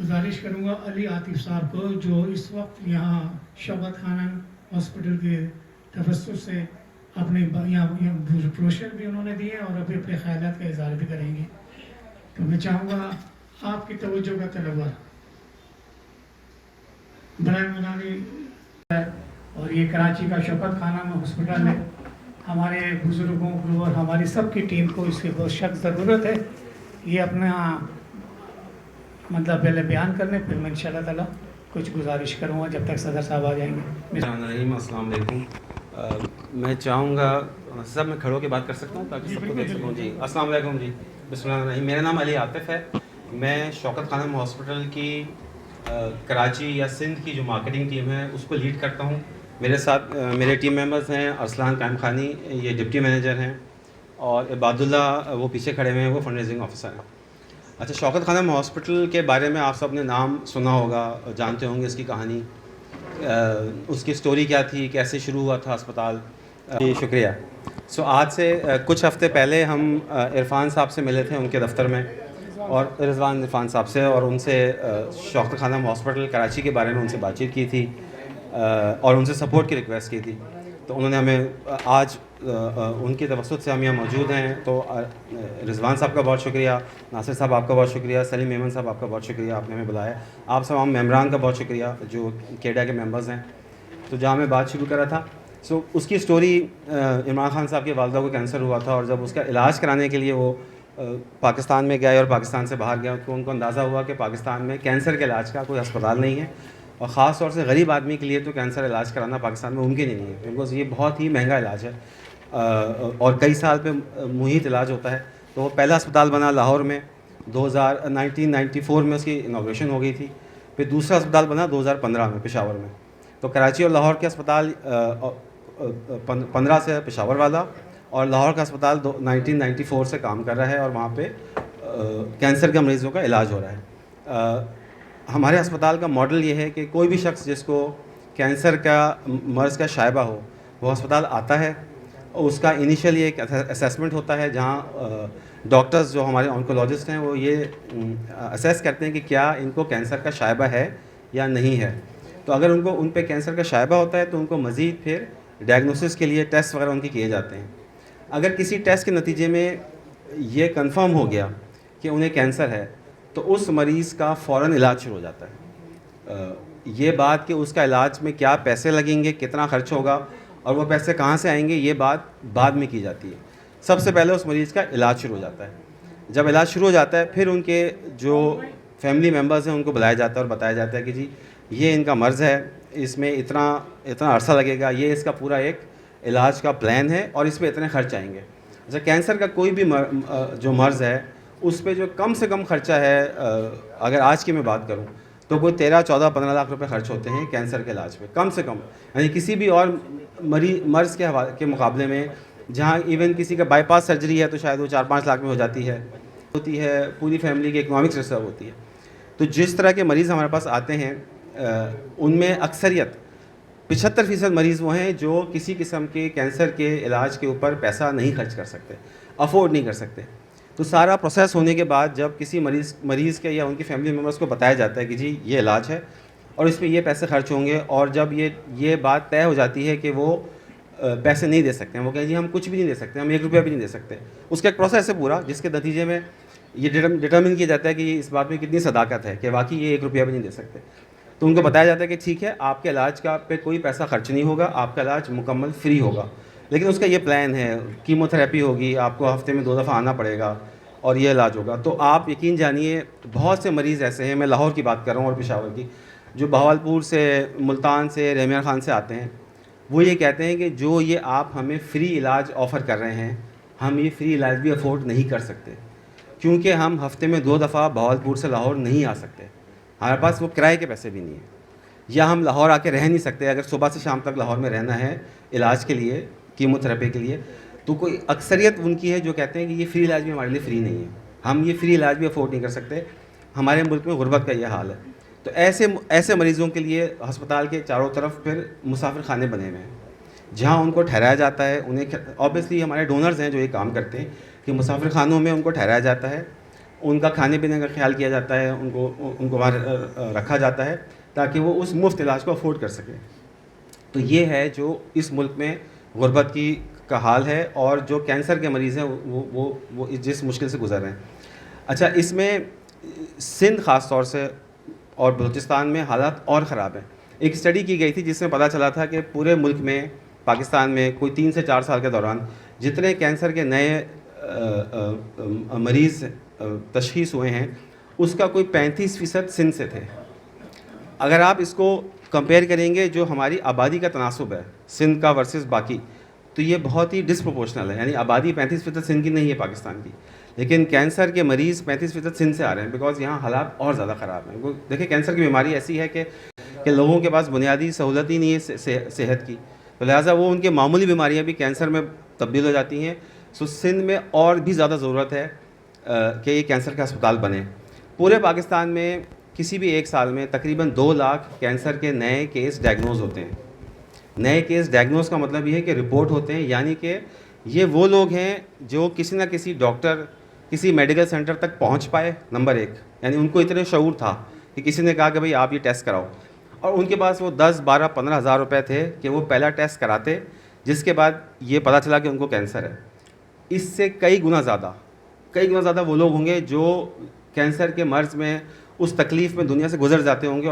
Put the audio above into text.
गुजारिश करूँगा अली आतिफ साहब को, जो इस वक्त यहाँ शौकत खानम हॉस्पिटल के तवज्जुह से अपने यहाँ ब्रोशर भी उन्होंने दिए और अभी अपने ख्यालात का इज़हार भी करेंगे। तो मैं चाहूँगा आपकी तवज्जो का तलबा बराए मेहरबानी। और ये कराची का शौकत खानम हॉस्पिटल है, हमारे बुज़ुर्गों को और हमारी सबकी टीम को इसकी बहुत सख्त ज़रूरत है। ये अपना मतलब पहले बयान करने, फिर मैं इंशाअल्लाह ताला कुछ गुजारिश करूँगा जब तक सदर साहब आ जाएंगे। अस्सलाम वालेकुम। मैं चाहूँगा सब मैं खड़ों के बात कर सकता हूँ ताकि सबको देख सकूँ। जी अस्सलाम वालेकुम जी, बिस्मिल्लाह। मेरा नाम अली आतिफ है। मैं शौकत खानम हॉस्पिटल की कराची या सिंध की जो मार्केटिंग टीम है उसको लीड करता हूँ। मेरे साथ मेरे टीम मेंबर्स हैं अरसलान कायम खानी, ये डिप्टी मैनेजर हैं, और इबादुल्ला वो पीछे खड़े हुए हैं, वो फंड रेजिंग ऑफिसर हैं। अच्छा, शौकत खानम हॉस्पिटल के बारे में आप सब ने नाम सुना होगा, जानते होंगे इसकी कहानी, उसकी स्टोरी क्या थी, कैसे शुरू हुआ था अस्पताल। जी शुक्रिया। आज से कुछ हफ़्ते पहले हम इरफान साहब से मिले थे उनके दफ़्तर में, और रिजवान इरफान साहब से, और उनसे शौकत खानम हॉस्पिटल कराची के बारे में उनसे बातचीत की थी और उनसे सपोर्ट की रिक्वेस्ट की थी। तो उन्होंने हमें आज उनकी तवसत से हम यहाँ मौजूद हैं। तो रिजवान साहब का बहुत शुक्रिया, नासिर साहब आपका बहुत शुक्रिया, सलीम मेमन साहब आपका बहुत शुक्रिया, आपने हमें बुलाया। आप तमाम मेम्बरान का बहुत शुक्रिया जो केडा के मेंबर्स हैं। तो जहाँ मैं बात शुरू करा था, उसकी स्टोरी, इमरान खान साहब की वालदा को कैंसर हुआ था, और जब उसका इलाज कराने के लिए वो पाकिस्तान में गए और पाकिस्तान से बाहर गया, तो उनको अंदाज़ा हुआ कि पाकिस्तान में कैंसर के इलाज का कोई अस्पताल नहीं है, और ख़ास तौर से गरीब आदमी के लिए तो कैंसर इलाज कराना पाकिस्तान में मुमकिन ही नहीं है, बिकॉज़ ये बहुत ही महंगा इलाज है और कई साल पे मुहित इलाज होता है। तो वो पहला अस्पताल बना लाहौर में 1994 में, उसकी इनॉग्रेशन हो गई थी। फिर दूसरा अस्पताल बना 2015 में पेशावर में। तो कराची और लाहौर के अस्पताल 15 से पेशावर वाला, और लाहौर का अस्पताल 1994 से काम कर रहा है, और वहाँ पे कैंसर के मरीज़ों का इलाज हो रहा है। हमारे अस्पताल का मॉडल ये है कि कोई भी शख्स जिसको कैंसर का मर्ज़ का शायबा हो, वो अस्पताल आता है, और उसका इनिशियली एक असेसमेंट होता है, जहाँ डॉक्टर्स जो हमारे ऑन्कोलॉजिस्ट हैं वो ये असेस करते हैं कि क्या इनको कैंसर का शायबा है या नहीं है। तो अगर उन पे कैंसर का शायबा होता है तो उनको मज़ीद फिर डायग्नोसिस के लिए टेस्ट वगैरह उनके किए जाते हैं। अगर किसी टेस्ट के नतीजे में ये कंफर्म हो गया कि उन्हें कैंसर है, तो उस मरीज़ का फ़ौरन इलाज शुरू हो जाता है। ये बात कि उसका इलाज में क्या पैसे लगेंगे, कितना ख़र्च होगा और वो पैसे कहाँ से आएंगे, ये बात बाद में की जाती है। सबसे पहले उस मरीज़ का इलाज शुरू हो जाता है। जब इलाज शुरू हो जाता है, फिर उनके जो फैमिली मेम्बर्स हैं उनको बुलाया जाता है और बताया जाता है कि जी ये इनका मर्ज़ है, इसमें इतना अरसा लगेगा, ये इसका पूरा एक इलाज का प्लान है और इस पर इतने खर्च आएंगे। अच्छा, कैंसर का कोई भी जो मर्ज़ है उस पर जो कम से कम खर्चा है, अगर आज की मैं बात करूं तो कोई 13, 14, 15 लाख रुपए खर्च होते हैं कैंसर के इलाज पे, कम से कम। यानी किसी भी और मर्ज़ के मुकाबले में, जहां इवन किसी का बाईपास सर्जरी है तो शायद वो 4-5 लाख में हो जाती है, पूरी फैमिली की इकनॉमिक्स डिस्टर्ब होती है। तो जिस तरह के मरीज़ हमारे पास आते हैं, उनमें अक्सरियत 75% मरीज़ वो हैं जो किसी किस्म के कैंसर के इलाज के ऊपर पैसा नहीं खर्च कर सकते, अफोर्ड नहीं कर सकते। तो सारा प्रोसेस होने के बाद जब किसी मरीज़ के या उनकी फैमिली मेम्बर्स को बताया जाता है कि जी ये इलाज है और इस पर ये पैसे खर्च होंगे, और जब ये बात तय हो जाती है कि वो पैसे नहीं दे सकते हैं, वो कहें जी हम कुछ भी नहीं दे सकते, हम 1 रुपया भी नहीं दे सकते, उसका एक प्रोसेस है पूरा, जिसके नतीजे में ये डिटर्मिन किया जाता है कि इस बात में कितनी सदाकत है कि वाकई ये 1 रुपया भी नहीं दे सकते। तो उनको बताया जाता है कि ठीक है, आपके इलाज का पे कोई पैसा खर्च नहीं होगा, आपका इलाज मुकम्मल फ्री होगा, लेकिन उसका ये प्लान है, कीमोथेरेपी होगी, आपको हफ्ते में 2 दफ़ा आना पड़ेगा और ये इलाज होगा। तो आप यकीन जानिए बहुत से मरीज़ ऐसे हैं, मैं लाहौर की बात कर रहा हूँ और पेशावर की, जो बहावलपुर से, मुल्तान से, रहमिया खान से आते हैं। वो ये कहते हैं कि जो ये आप हमें फ्री इलाज ऑफ़र कर रहे हैं, हम ये फ्री इलाज भी अफोर्ड नहीं कर सकते, क्योंकि हम हफ्ते में 2 दफ़ा बहावलपुर से लाहौर नहीं आ सकते, हमारे पास वो किराए के पैसे भी नहीं हैं, या हम लाहौर आके रह नहीं सकते। अगर सुबह से शाम तक लाहौर में रहना है इलाज के लिए, कीमोथेरेपी के लिए, तो कोई अक्सरियत उनकी है जो कहते हैं कि ये फ्री इलाज भी हमारे लिए फ्री नहीं है, हम ये फ्री इलाज भी अफोर्ड नहीं कर सकते, हमारे मुल्क में गुर्बत का ये हाल है। तो ऐसे मरीज़ों के लिए अस्पताल के चारों तरफ फिर मुसाफिर खाने बने हुए हैं, जहाँ उनको ठहराया जाता है। उन्हें ऑब्वियसली हमारे डोनर्स हैं जो ये काम करते हैं कि मुसाफिर खानों में उनको ठहराया जाता है, ان کا کھانے پینے کا خیال کیا جاتا ہے, ان کو وہاں رکھا جاتا ہے تاکہ وہ اس مفت علاج کو افورڈ کر سکیں. تو یہ ہے جو اس ملک میں غربت کا حال ہے, اور جو کینسر کے مریض ہیں وہ جس مشکل سے گزر رہے ہیں. اچھا, اس میں سندھ خاص طور سے اور بلوچستان میں حالات اور خراب ہیں. ایک اسٹڈی کی گئی تھی جس میں پتہ چلا تھا کہ پورے ملک میں, پاکستان میں کوئی 3 سے 4 سال کے دوران جتنے کینسر کے نئے مریض تشخیص ہوئے ہیں اس کا کوئی 35% سندھ سے تھے. اگر آپ اس کو کمپیئر کریں گے جو ہماری آبادی کا تناسب ہے سندھ کا ورسز باقی, تو یہ بہت ہی ڈسپروپورشنل ہے. یعنی آبادی 35% سندھ کی نہیں ہے پاکستان کی, لیکن کینسر کے مریض 35% سندھ سے آ رہے ہیں, بیکاز یہاں حالات اور زیادہ خراب ہیں. دیکھیں, کینسر کی بیماری ایسی ہے کہ لوگوں کے پاس بنیادی سہولت ہی نہیں ہے صحت کی, تو لہٰذا وہ ان کے معمولی بیماریاں بھی کینسر میں تبدیل ہو جاتی ہیں. سو سندھ میں اور بھی زیادہ ضرورت ہے کہ یہ کینسر کا اسپتال بنے. پورے پاکستان میں کسی بھی ایک سال میں تقریباً 2 لاکھ کینسر کے نئے کیس ڈائگنوز ہوتے ہیں. نئے کیس ڈائگنوز کا مطلب یہ ہے کہ رپورٹ ہوتے ہیں, یعنی کہ یہ وہ لوگ ہیں جو کسی نہ کسی ڈاکٹر, کسی میڈیکل سینٹر تک پہنچ پائے, نمبر 1, یعنی ان کو اتنے شعور تھا کہ کسی نے کہا کہ بھئی آپ یہ ٹیسٹ کراؤ, اور ان کے پاس وہ 10, 12, 15 ہزار روپے تھے کہ وہ پہلا ٹیسٹ کراتے, جس کے بعد یہ پتہ چلا کہ ان کو کینسر ہے. اس سے کئی گنا زیادہ وہ لوگ ہوں گے جو کینسر کے مرض میں, اس تکلیف میں دنیا سے گزر جاتے ہوں گے.